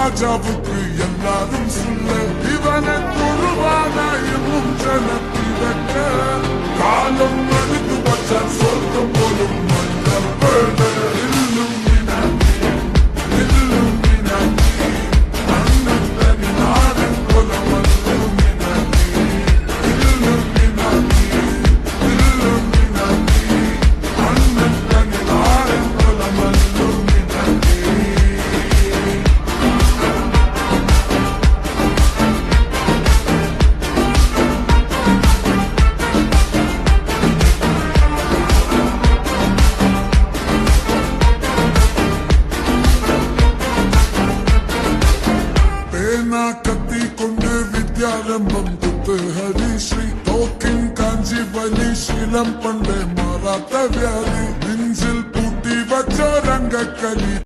ராஜாவுக்கு எல்லாரும் சொல்ல இவனை தொழுவானாயும் ஜனத்தி வைக்க காலம் அழுது வச்சான் சொர்க்கம் போலும் மன்னர் பேட கத்தி கொண்டு வித்யாரம்பம் குத்து ஹரிஸ்ரீ தோக்கின் காஞ்சி வலி சீலம் பண்டே மாறாத்த வியாதி நெஞ்சில் பூட்டி வச்ச ரங்க கலி